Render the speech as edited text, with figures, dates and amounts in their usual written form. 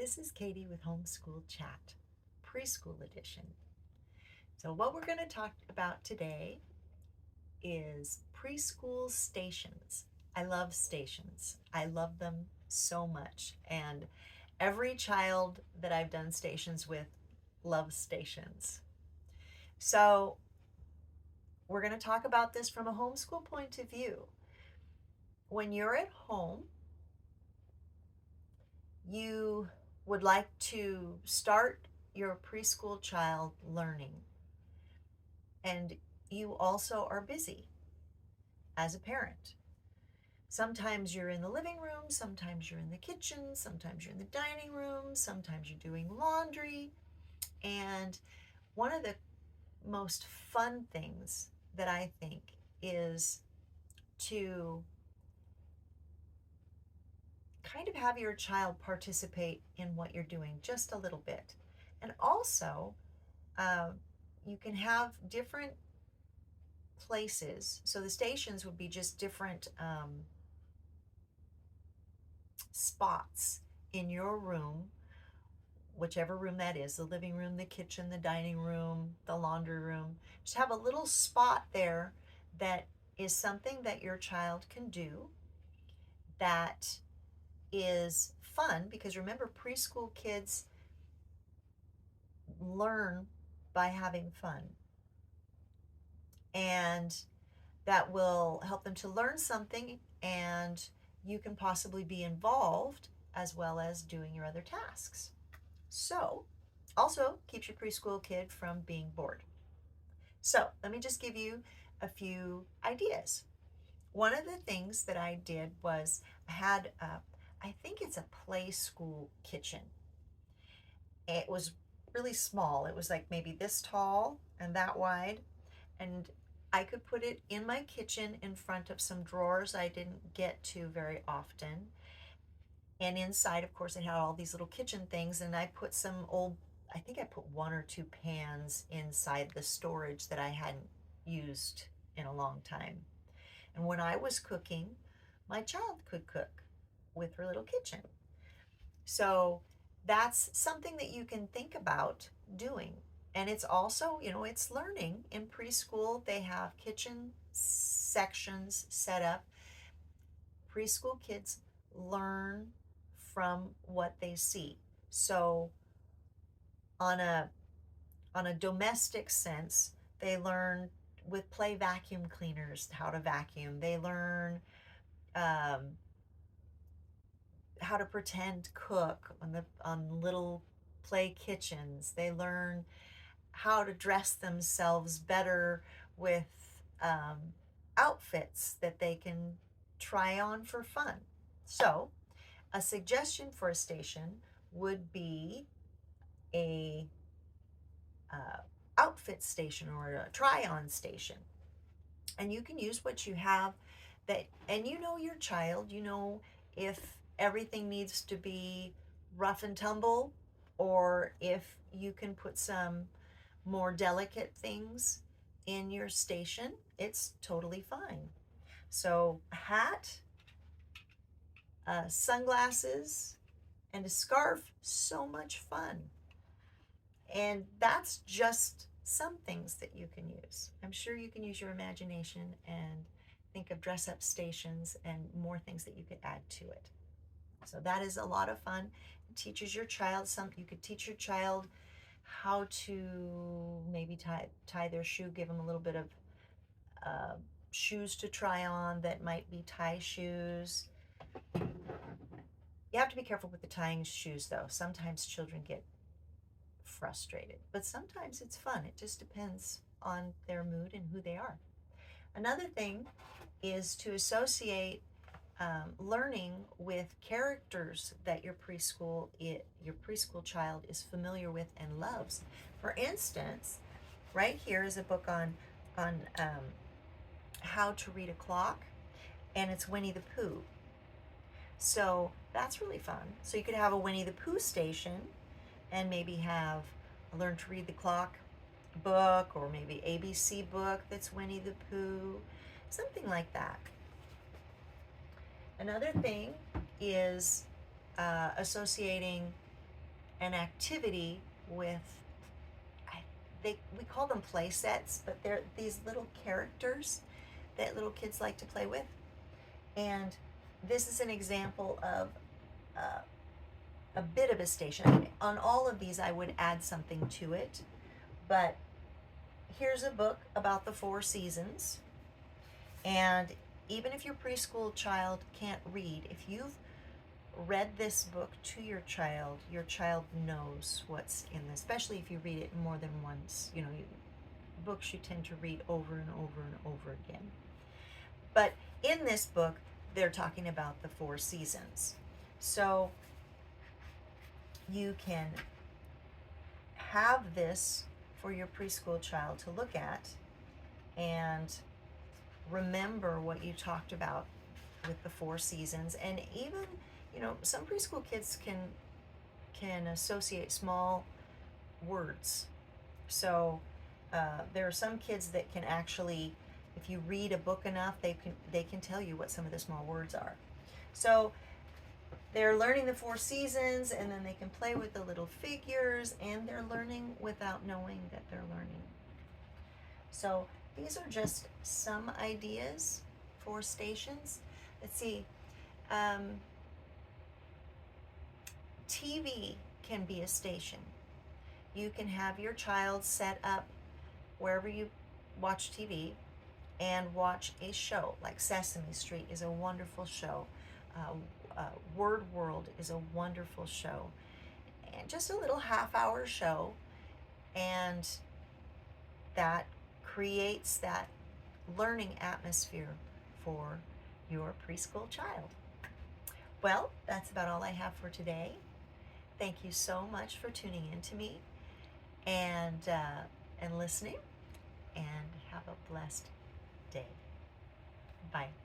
This is Katie with Homeschool Chat, Preschool Edition. So what we're going to talk about today is preschool stations. I love stations. I love them so much. And every child that I've done stations with loves stations. So we're going to talk about this from a homeschool point of view. When you're at home, you would like to start your preschool child learning, and you also are busy as a parent. Sometimes you're in the living room, sometimes you're in the kitchen, sometimes you're in the dining room, sometimes you're doing laundry. And one of the most fun things that I think is to kind of have your child participate in what you're doing just a little bit. And also, you can have different places. So the stations would be just different spots in your room, whichever room that is, the living room, the kitchen, the dining room, the laundry room. Just have a little spot there that is something that your child can do that is fun, because remember, preschool kids learn by having fun, and that will help them to learn something, and you can possibly be involved as well as doing your other tasks. So also keeps your preschool kid from being bored. So let me just give you a few ideas. One of the things that I did was I had I think it's a play school kitchen. It was really small. It was like maybe this tall and that wide, and I could put it in my kitchen in front of some drawers I didn't get to very often. And inside, of course, it had all these little kitchen things, and I put some old, I think I put one or two pans inside the storage that I hadn't used in a long time. And when I was cooking, my child could cook with her little kitchen. So that's something that you can think about doing. And it's also, it's learning. In preschool, they have kitchen sections set up. Preschool kids learn from what they see. So on a domestic sense, they learn with play vacuum cleaners how to vacuum. They learn how to pretend cook on little play kitchens. They learn how to dress themselves better with outfits that they can try on for fun. So a suggestion for a station would be a outfit station or a try-on station. And you can use what you have, that, and you know your child, you know if everything needs to be rough and tumble, or if you can put some more delicate things in your station. It's totally fine. So a hat, sunglasses, and a scarf, so much fun. And that's just some things that you can use. I'm sure you can use your imagination and think of dress up stations and more things that you could add to it. So that is a lot of fun. It teaches your child you could teach your child how to maybe tie their shoe, give them a little bit of shoes to try on that might be tie shoes. You have to be careful with the tying shoes, though. Sometimes children get frustrated, but sometimes it's fun. It just depends on their mood and who they are. Another thing is to associate learning with characters that your preschool child is familiar with and loves. For instance, right here is a book on how to read a clock, and it's Winnie the Pooh. So that's really fun. So you could have a Winnie the Pooh station and maybe have a Learn to Read the Clock book, or maybe ABC book that's Winnie the Pooh, something like that. Another thing is associating an activity with, we call them play sets, but they're these little characters that little kids like to play with. And this is an example of a bit of a station. I mean, on all of these, I would add something to it. But here's a book about the 4 seasons. And even if your preschool child can't read, if you've read this book to your child knows what's in this, especially if you read it more than once. You know, books you tend to read over and over and over again. But in this book, they're talking about the 4 seasons. So you can have this for your preschool child to look at and remember what you talked about with the 4 seasons. And even, you know, some preschool kids can associate small words. So there are some kids that can actually, if you read a book enough, they can tell you what some of the small words are. So they're learning the 4 seasons, and then they can play with the little figures, and they're learning without knowing that they're learning. So these are just some ideas for stations. Let's see. TV can be a station. You can have your child set up wherever you watch TV and watch a show. Like Sesame Street is a wonderful show. Word World is a wonderful show. And just a little half-hour show, and that creates that learning atmosphere for your preschool child. Well, that's about all I have for today. Thank you so much for tuning in to me and listening, and have a blessed day. Bye.